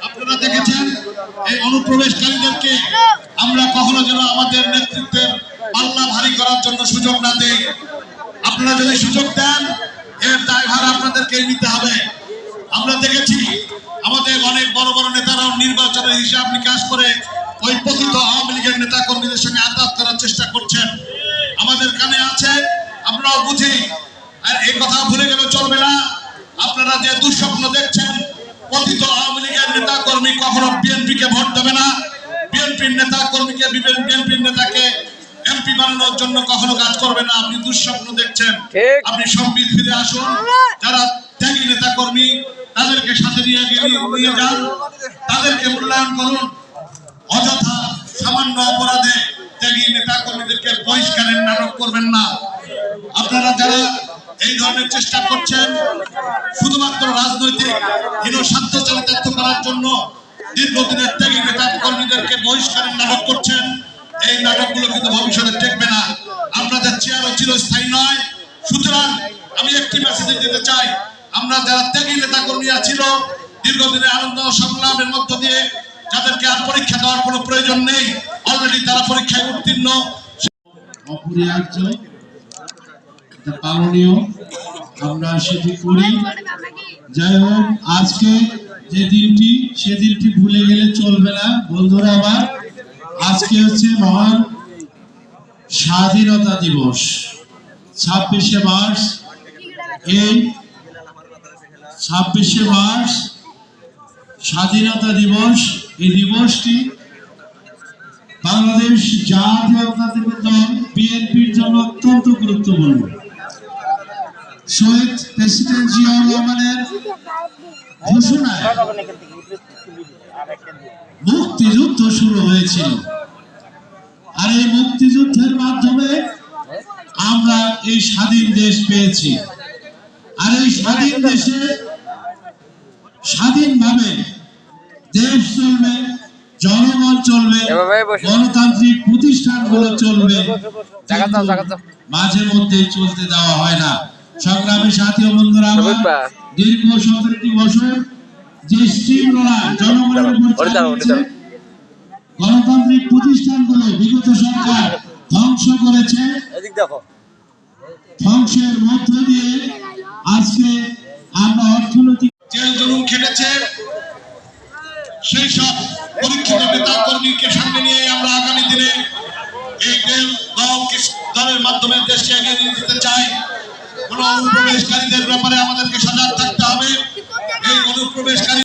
আপনারা দেখেছেন এই অনুপ্রবেশকারীদেরকে আমরা কখনো যেন আমাদের নেতৃত্বের পাল্লা ভারী করার জন্য সুযোগ না দেই। আপনারা যদি সুযোগ দেন এর দায়ভার আপনাদেরকে নিতে হবে। আমরা দেখেছি আমাদের অনেক বড় বড় নেতারাও নির্বাচনের হিসাব নিকাশ করে ওই পতিত আওয়ামী লীগের নেতা কর্মীদের সঙ্গে আঘাত করার চেষ্টা করছেন। আমাদের কানে আছে, আমরাও বুঝি, আর এই কথা ভুলে গেলে চলবে না। আপনারা যে দুঃস্বপ্ন দেখছেন, পতিত আওয়ামী লীগের নেতা কর্মী কখনো বিএনপিকে ভোট দেবে না, বিএনপির নেতা কর্মীকে বিএনপির নেতাকে এমপি বানানোর জন্য কখনো কাজ করবে না। আপনি দুঃস্বপ্ন দেখছেন। আপনি সম্বিত ফিরে আসুন। যারা ত্যাগী নেতা কর্মী তাদেরকে সাথে নিয়ে যান, তাদেরকে মূল্যায়ন করুন। অযথা সামান্য অপরাধে ত্যাগী নেতা কর্মীদেরকে বহিষ্কারের নাটক করবেন না। আপনারা যারা এই ধরনের চেষ্টা করছেন শুধুমাত্র রাজনৈতিক স্বার্থ চরিতার্থ করার জন্য দীর্ঘদিনের ত্যাগী নেতা কর্মীদেরকে বহিষ্কারের নাটক করছেন, এই নাটকগুলো কিন্তু ভবিষ্যতে টেকবে না। আপনাদের চেয়ারও চিরস্থায়ী নয়। সুতরাং আমি একটি মেসেজ দিতে চাই, আমরা যারা ত্যাগী নেতা কর্মীরা ছিল দীর্ঘদিনের আনন্দ সংগ্রামের মধ্য দিয়ে, যাদেরকে আর পরীক্ষা দেওয়ার কোনো প্রয়োজন নেই, অলরেডি তারা পরীক্ষায় উত্তীর্ণ, অপরিহার্য, পালনীয়, আমরা সেটি করি। যাই হোক, আজকে যে দিনটি সে দিনটি ভুলে গেলে চলবে না বন্ধুরা আমার। আজকে হচ্ছে মহান স্বাধীনতা দিবস, 26শে মার্চ। এই 26শে মার্চ স্বাধীনতা দিবস। এই দিবসটি বাংলাদেশ জাতীয়তাবাদী দল বিএনপির জন্য অত্যন্ত গুরুত্বপূর্ণ। শহীদ প্রেসিডেন্ট জিয়াউর রহমানের ঘোষণায় মুক্তিযুদ্ধ শুরু হয়েছিল, আর এই মুক্তিযুদ্ধের মাধ্যমে আমরা এই স্বাধীন দেশ পেয়েছি। আর এই স্বাধীন দেশে স্বাধীনভাবে দেশ চলবে, জনগণ চলবে, গণতান্ত্রিক প্রতিষ্ঠানগুলো চলবে, মাঝে মধ্যে চলতে দেওয়া হয় না। সংগ্রামী সাথী ও বন্ধুরা, দীর্ঘ 17টি বছর যে স্টিমরোলার জনগণের উপর চালিয়েছে, গণতান্ত্রিক প্রতিষ্ঠানগুলো বিগত সরকার ধ্বংস করেছে। ধ্বংসের মধ্য দিয়ে আজকে আমরা অর্থনৈতিক জেল জুলুম খেটেছে, সেই সব পরীক্ষিত নেতা কর্মীকে সামনে নিয়ে আমরা আগামী দিনে এই দলের মাধ্যমে দেশকে এগিয়ে নিয়ে যেতে চাই। কোন অনুপ্রবেশকারীদের ব্যাপারে আমাদেরকে সজাগ থাকতে হবে। এই অনুপ্রবেশকারী